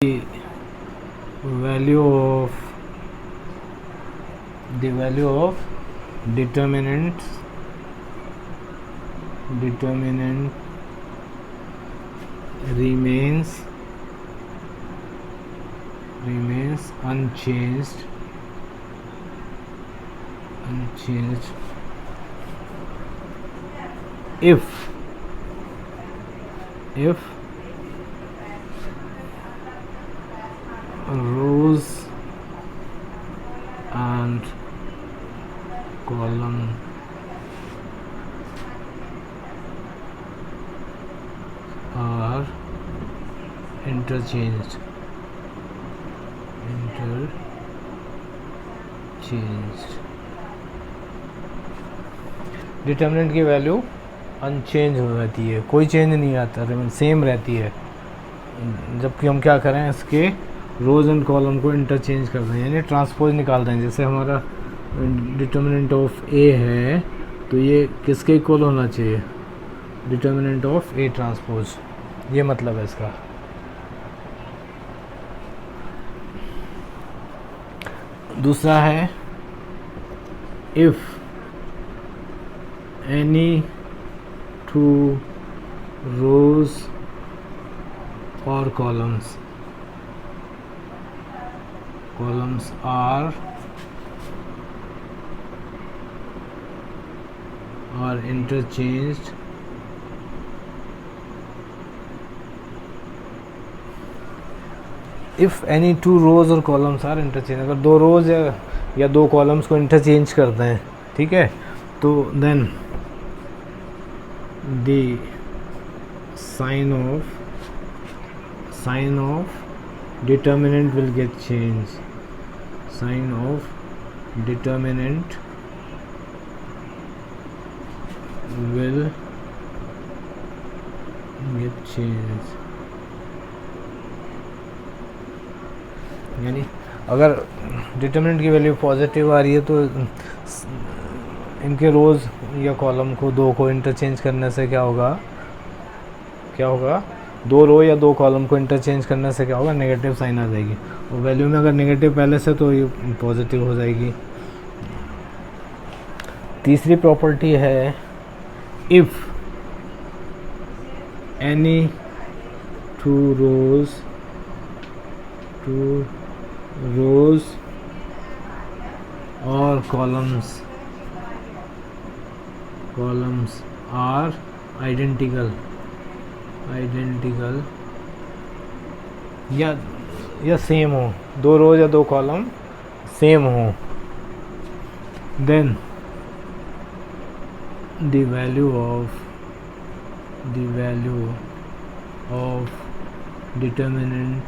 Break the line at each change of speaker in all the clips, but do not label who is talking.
the value of determinant remains unchanged if rows and column are interchanged. Determinant की value unchange हो जाती है, कोई चेंज नहीं आता, सेम रहती है, जबकि हम क्या करें, इसके रोज एंड कॉलम को इंटरचेंज कर दें, यानी ट्रांसपोज निकाल दें। जैसे हमारा डिटर्मिनेंट ऑफ ए है तो ये किसके इक्वल होना चाहिए, डिटर्मिनेंट ऑफ ए ट्रांसपोज, ये मतलब है इसका। दूसरा है इफ एनी टू रोज और columns are interchanged if any two rows और columns are interchanged, अगर दो रोज या दो कॉलम्स को इंटरचेंज करते हैं, ठीक है, तो then the sign of determinant will get changed. Sign of determinant will get changed. यानी अगर डिटर्मिनेंट की वैल्यू पॉजिटिव आ रही है तो इनके रोज़ या कॉलम को दो को इंटरचेंज करने से क्या होगा, दो रो या दो कॉलम को इंटरचेंज करने से क्या होगा, नेगेटिव साइन आ जाएगी, और वैल्यू में अगर नेगेटिव पहले से तो ये पॉजिटिव हो जाएगी। तीसरी प्रॉपर्टी है इफ़ एनी टू रोज और कॉलम्स आर आइडेंटिकल या सेम हो, दो रोज या दो कॉलम सेम हो, then the value of determinant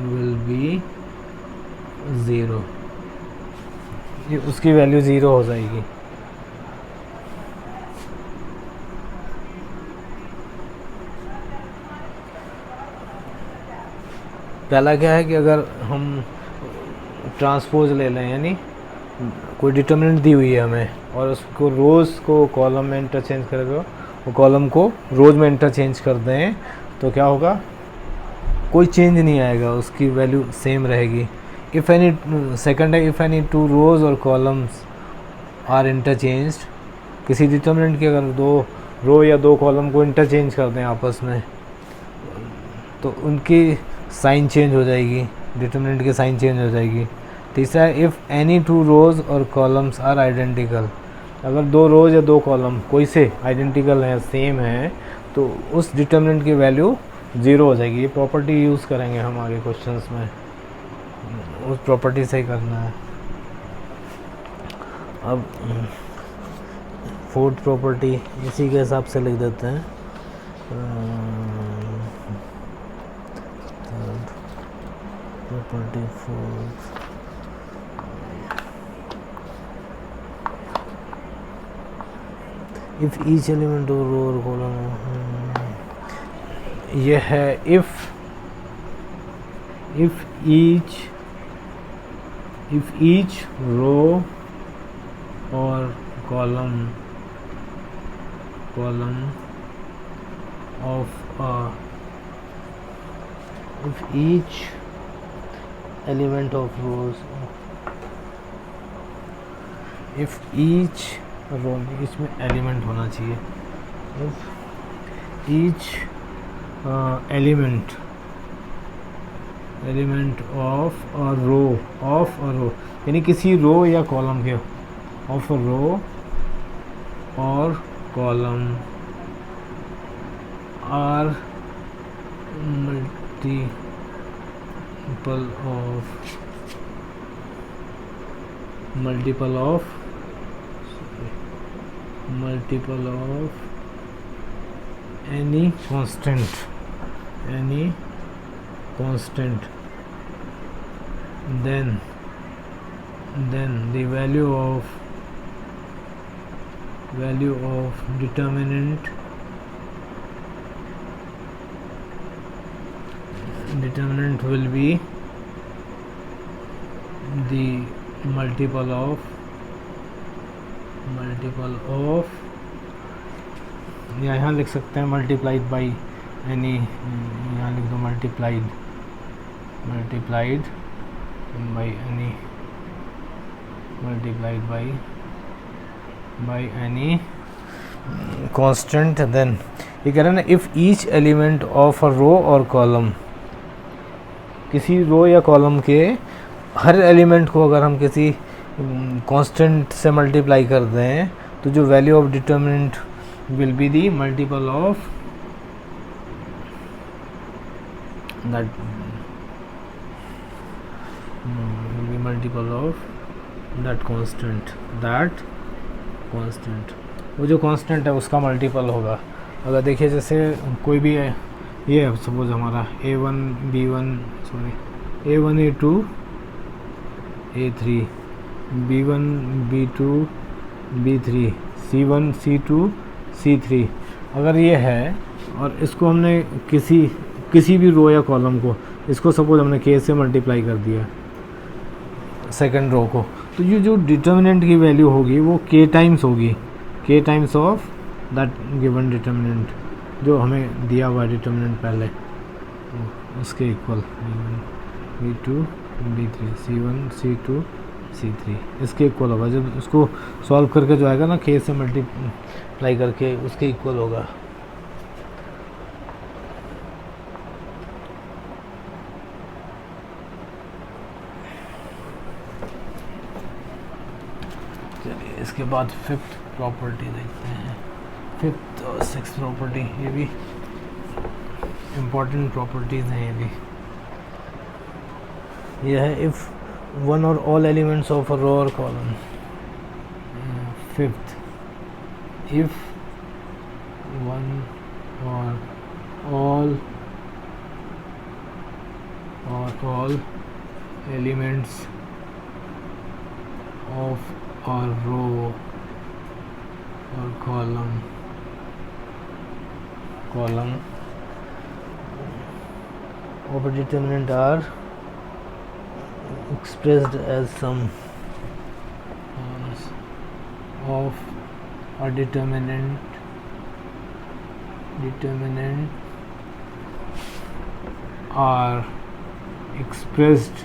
will be zero, ये उसकी वैल्यू ज़ीरो हो जाएगी। पहला क्या है कि अगर हम ट्रांसपोज ले लें, यानी कोई डिटर्मिनेंट दी हुई है हमें और उसको रोज़ को कॉलम में इंटरचेंज करेगा, वो कॉलम को रोज़ में इंटरचेंज कर दें तो क्या होगा, कोई चेंज नहीं आएगा, उसकी वैल्यू सेम रहेगी। इफ़ एनी सेकंड है, इफ़ एनी टू रोज़ और कॉलम्स आर इंटरचेंज्ड, किसी डिटर्मिनेंट की अगर दो रो या दो कॉलम को इंटरचेंज कर दें आपस में तो उनकी साइन चेंज हो जाएगी, डिटर्मिनेंट की साइन चेंज हो जाएगी। तीसरा है इफ़ एनी टू रोज़ और कॉलम्स आर आइडेंटिकल, अगर दो रोज़ या दो कॉलम कोई से आइडेंटिकल हैं, सेम हैं, तो उस डिटर्मिनेंट की वैल्यू ज़ीरो हो जाएगी। ये प्रॉपर्टी यूज़ करेंगे हम आगे क्वेश्चंस में, उस प्रॉपर्टी से ही करना है। अब फोर्थ प्रॉपर्टी इसी के हिसाब से लिख देते हैं। Property fourth, if each element और रो और कॉलम, यह है if each row or column of if each element of rows, if each रो, इसमें एलिमेंट होना चाहिए, if each element of a row यानी किसी रो या कॉलम के, of a row or column are multiple of any constant, then the value of determinant will be the multiple of या यहाँ लिख सकते हैं मल्टीप्लाइड बाई एनी, यहाँ लिख दो multiplied by any, multiplied by any constant. Then ये कह रहे हैं ना, if each element of a row और कॉलम, किसी रो या कॉलम के हर एलिमेंट को अगर हम किसी कांस्टेंट से मल्टीप्लाई कर दें तो जो value of determinant will be the multiple of that, will be multiple of that constant, वो जो कांस्टेंट है उसका मल्टीपल होगा। अगर देखिए जैसे कोई भी है, ये है सपोज हमारा A1 B1 A1 A2 A3 B1 B2 B3 C1 C2 C3, अगर ये है और इसको हमने किसी भी रो या कॉलम को, इसको सपोज हमने K से मल्टीप्लाई कर दिया सेकंड रो को, तो ये जो डिटर्मिनेंट की वैल्यू होगी वो K टाइम्स होगी, K times of that given determinant जो हमें दिया हुआ डिटर्मिनेंट पहले, उसके equal B2 B3 C1 C2 C3 इसके इक्वल होगा। जब उसको सॉल्व करके जो आएगा ना K से मल्टीप्लाई करके, उसके इक्वल होगा। चलिए इसके बाद फिफ्थ प्रॉपर्टी देखते हैं, फिफ्थ और सिक्स्थ प्रॉपर्टी, ये भी इम्पॉर्टेंट प्रॉपर्टीज़ हैं। ये भी यह है if one or all elements of a row or column, fifth, if one or all elements of a row or column of a determinant are expressed as sum of a determinant are expressed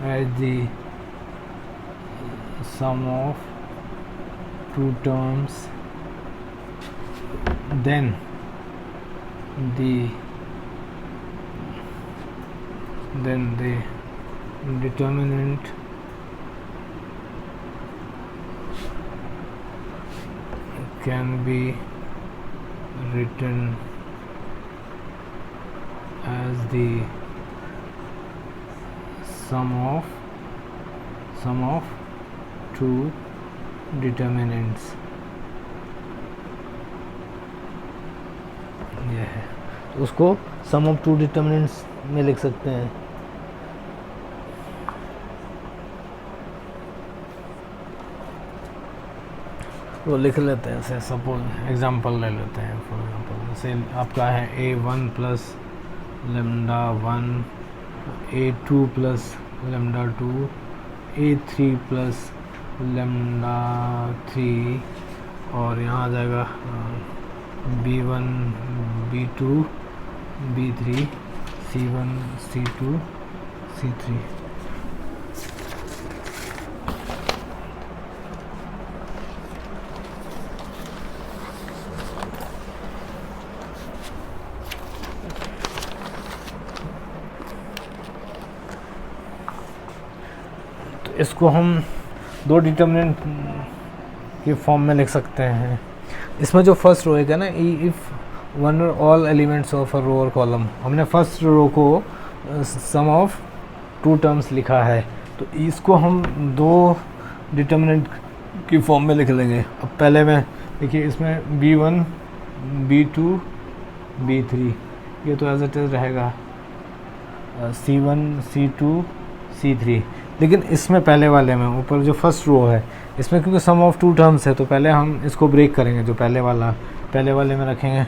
as the sum of two terms, then the determinant can be written as the sum of two determinants। ये है, तो उसको सम of two determinants में लिख सकते हैं। तो लिख लेते हैं, जैसे सपोज एग्जांपल ले लेते हैं। फॉर एग्जांपल जैसे आपका है A1 plus lambda 1, A2 plus lambda 2, A3 plus lambda 3, और यहाँ आ जाएगा B1 B2 B3 C1 C2 C3। तो इसको हम दो डिटर्मिनेंट के फॉर्म में लिख सकते हैं। इसमें जो फर्स्ट रो है ना, इफ़ वन और all elements of a row और कॉलम, हमने फर्स्ट रो को सम ऑफ टू टर्म्स लिखा है, तो इसको हम दो डिटर्मिनेंट की फॉर्म में लिख लेंगे। अब पहले में देखिए, इसमें B1 B2 B3, ये तो एज इट इज़ रहेगा C1 C2 C3। लेकिन इसमें पहले वाले में ऊपर जो फर्स्ट रो है, इसमें क्योंकि सम ऑफ टू टर्म्स है, तो पहले हम इसको ब्रेक करेंगे। जो पहले वाले में रखेंगे,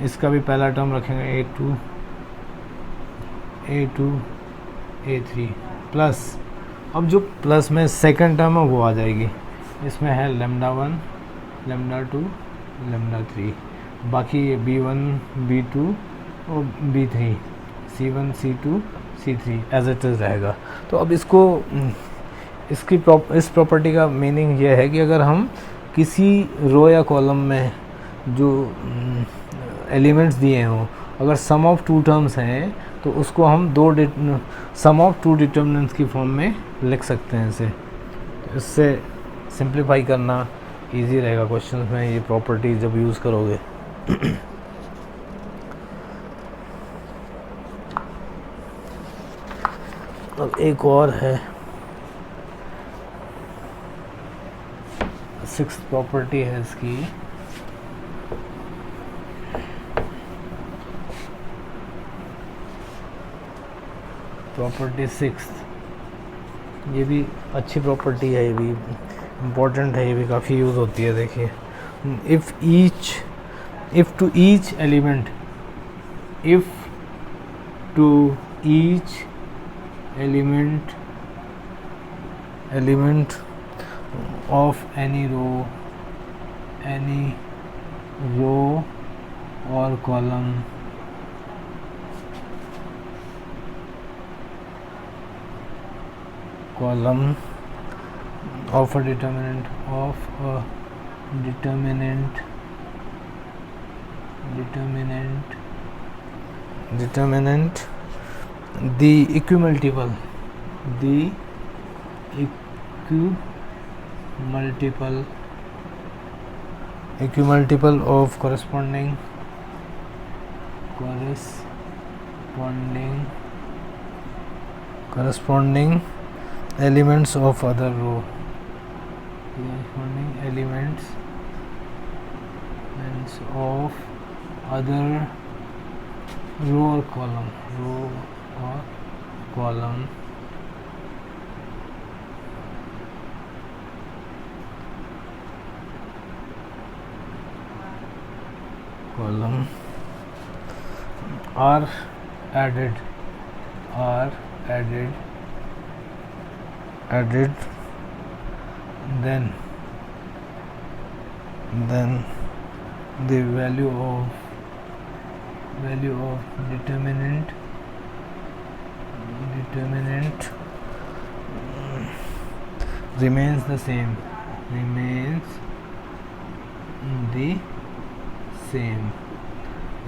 इसका भी पहला टर्म रखेंगे A2 A3 प्लस, अब जो प्लस में सेकंड टर्म है वो आ जाएगी। इसमें है λ1 λ2 λ3, बाकी ये B1 B2 और B3 C1 C2 C3 as it is रहेगा। तो अब इस प्रॉपर्टी का मीनिंग ये है कि अगर हम किसी रो या कॉलम में जो एलिमेंट्स दिए हों, अगर सम ऑफ टू टर्म्स हैं, तो उसको हम सम ऑफ टू डिटर्मिनेंट्स की फॉर्म में लिख सकते हैं इसे। तो इससे सिंप्लीफाई करना इजी रहेगा क्वेश्चन में, ये प्रॉपर्टी जब यूज़ करोगे। अब एक और है, सिक्स्थ प्रॉपर्टी है इसकी, प्रॉपर्टी सिक्स्थ। ये भी अच्छी प्रॉपर्टी है, ये भी इम्पोर्टेंट है, ये भी काफ़ी यूज़ होती है। देखिए, if to each element of any row or column of a determinant the equimultiple of corresponding elements of other row, or column are added then the value of determinant remains the same,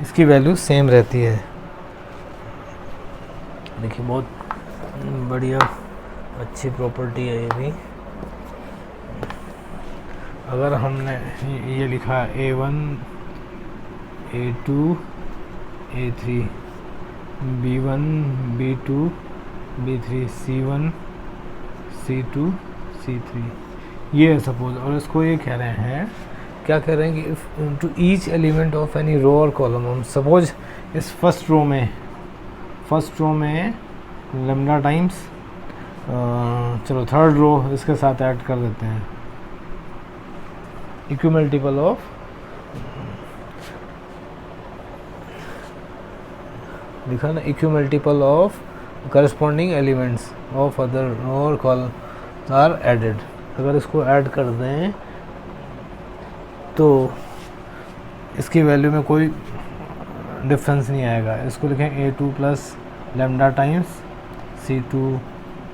इसकी value same रहती है। देखिए, बहुत बढ़िया अच्छी property है ये भी। अगर हमने ये लिखा A1 A2 A3 B1 B2 B3 C1 C2 C3, ये है सपोज। और इसको ये कह रहे हैं, क्या कह रहे हैं कि if to each element of any row और कॉलम, हम सपोज इस फर्स्ट रो में लैम्डा टाइम्स, चलो थर्ड रो इसके साथ ऐड कर देते हैं, इक्विमल्टीपल ऑफ लिखा ना, equimultiple of corresponding elements of other row और कॉलम आर एडेड। अगर इसको ऐड कर दें तो इसकी वैल्यू में कोई डिफरेंस नहीं आएगा। इसको लिखें A2 plus lambda times C2,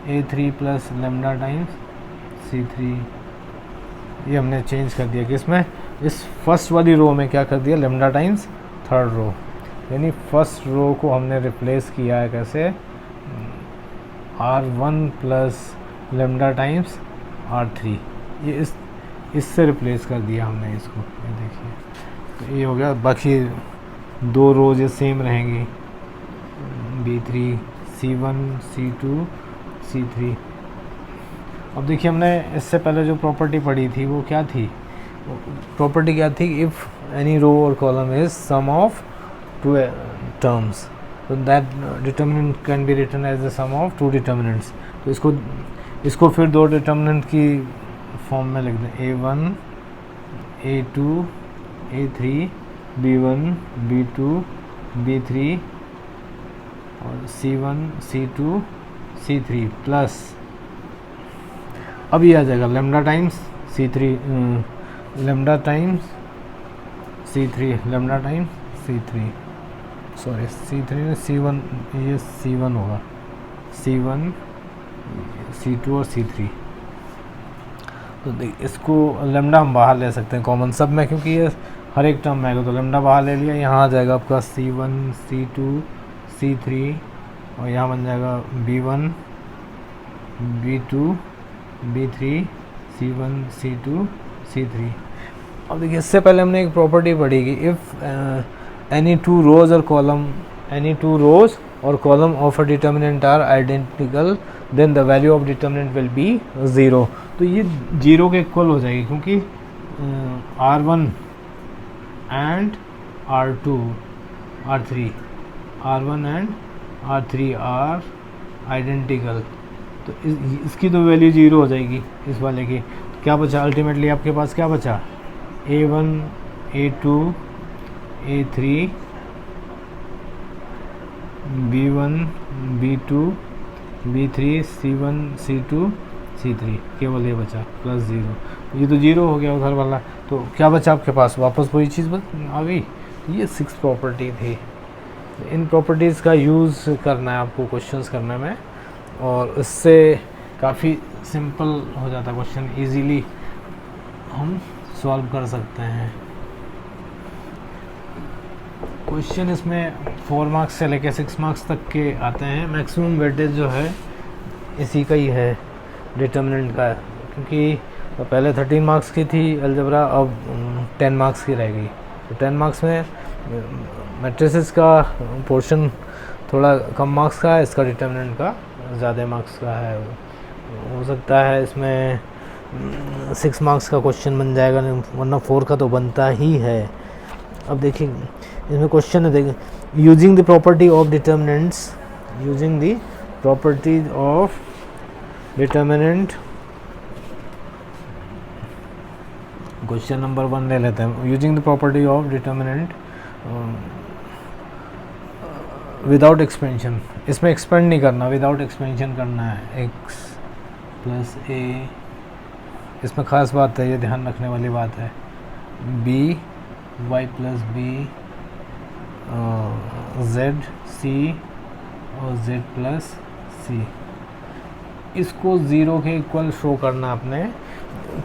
A3 plus lambda times C3। ये हमने चेंज कर दिया कि इसमें इस फर्स्ट वाली रो में क्या कर दिया, लेमडा टाइम्स थर्ड रो, यानी फर्स्ट रो को हमने रिप्लेस किया है कैसे, R1 plus lambda times R3, ये इससे रिप्लेस कर दिया हमने इसको। ये देखिए, तो ये हो गया। बाकी दो रोज ये सेम रहेंगी, B3 C1 C2 C3। अब देखिए, हमने इससे पहले जो प्रॉपर्टी पढ़ी थी वो क्या थी, प्रॉपर्टी क्या थी, इफ़ एनी रो और column is sum of two terms, तो that determinant can be written as the sum of two determinants. तो इसको फिर दो डिटर्मिनेंट की फॉर्म में लिख दें, A1 A2 A3 B1 B2 B3 और C1 C2 C3 प्लस, अब ये आ जाएगा lambda times C3 lambda times C3 lambda times C3, sorry C3 में C1, ये C1 होगा, C1 C2 और C3। तो इसको लेमडा हम बाहर ले सकते हैं कॉमन सब में, क्योंकि ये हर एक टर्म में आएगा, तो लेमडा बाहर ले लिया। यहाँ आ जाएगा आपका C1 C2 C3 और यहाँ बन जाएगा B1 B2 B3 C1 C2 C3। अब देखिए, इससे पहले हमने एक प्रॉपर्टी पढ़ी कि इफ़ एनी टू रोज और column of a determinant are identical then the value of determinant will be 0। तो ये 0 के इक्वल हो जाएगी, क्योंकि R1 and R1 and R3 are identical, तो इसकी तो वैल्यू 0 हो जाएगी इस वाले की। तो क्या बचा अल्टीमेटली, आपके पास क्या बचा, A1 A2 A3 B1 B2 B3 C1 C2 C3, केवल ये बचा प्लस 0। ये तो 0 हो गया उधर वाला, तो क्या बचा आपके पास, वापस वही चीज़ आ गई। ये 6 प्रॉपर्टी थी। इन प्रॉपर्टीज़ का यूज़ करना है आपको क्वेश्चंस करने में, और इससे काफ़ी सिंपल हो जाता है क्वेश्चन, इजीली हम सॉल्व कर सकते हैं। क्वेश्चन इसमें 4 मार्क्स से लेकर 6 मार्क्स तक के आते हैं। मैक्सिमम वेटेज जो है इसी का ही है, डिटर्मिनेंट का, क्योंकि तो पहले 13 मार्क्स की थी अलजेब्रा, अब 10 मार्क्स की रह गई। तो 10 मार्क्स में मैट्रिसेस का पोर्शन थोड़ा कम मार्क्स का है, इसका डिटर्मिनेंट का ज़्यादा मार्क्स का है। हो सकता है इसमें 6 मार्क्स का क्वेश्चन बन जाएगा, वरना 4 का तो बनता ही है। अब देखिए, इसमें क्वेश्चन है, देखिए, using the property of determinants, using the properties of determinant, question number 1 ले लेते हैं। Using the property of determinant without expansion, इसमें एक्सपेंड नहीं करना, विदाउट एक्सपेंशन करना है, x प्लस a, इसमें ख़ास बात है, ये ध्यान रखने वाली बात है, b y plus b z c और z प्लस c, इसको 0 के इक्वल शो करना आपने,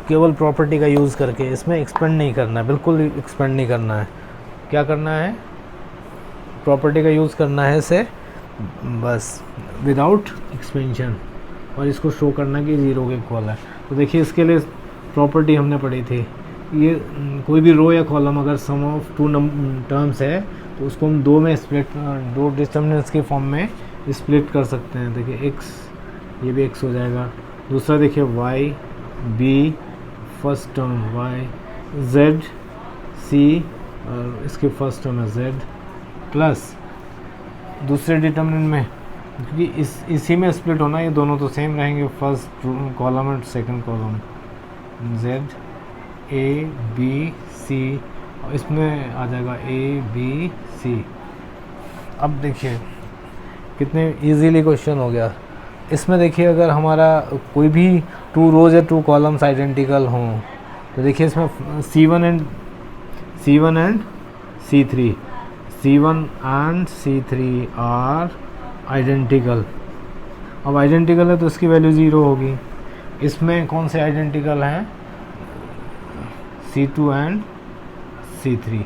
केवल प्रॉपर्टी का यूज़ करके। इसमें एक्सपेंड नहीं करना है, बिल्कुल एक्सपेंड नहीं करना है। क्या करना है, प्रॉपर्टी का यूज़ करना है इसे, बस विदाउट एक्सपेंशन, और इसको शो करना कि 0 के इक्वल है। तो देखिए, इसके लिए प्रॉपर्टी हमने पढ़ी थी, ये कोई भी रो या कॉलम अगर सम ऑफ 2 टर्म्स है तो उसको हम 2 में स्प्लिट, 2 डिटर्मिनेंट्स के फॉर्म में स्प्लिट कर सकते हैं। देखिए x, ये भी x हो जाएगा। दूसरा देखिए y b, first term y, z c और इसके फर्स्ट टर्म है z, प्लस दूसरे डिटर्मिनेंट में, क्योंकि इसी में स्प्लिट होना, ये दोनों तो सेम रहेंगे, फर्स्ट कॉलम और second column, z a b c, और इसमें आ जाएगा a b c। अब देखिए कितने इजीली क्वेश्चन हो गया। इसमें देखिए, अगर हमारा कोई भी 2 रोज या 2 कॉलम्स आइडेंटिकल हों, तो देखिए इसमें C1 and C1 and C3, C1 and C3 are identical. अब आइडेंटिकल है तो इसकी वैल्यू 0 होगी। इसमें कौन से आइडेंटिकल हैं? C2 एंड C3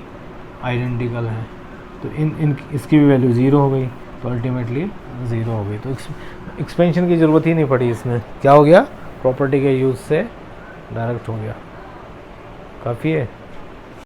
आइडेंटिकल हैं, तो इन इसकी भी वैल्यू 0 हो गई, तो अल्टीमेटली 0 हो गई। तो एक्सपेंशन की ज़रूरत ही नहीं पड़ी इसमें, क्या हो गया, प्रॉपर्टी के यूज़ से डायरेक्ट हो गया। काफ़ी है।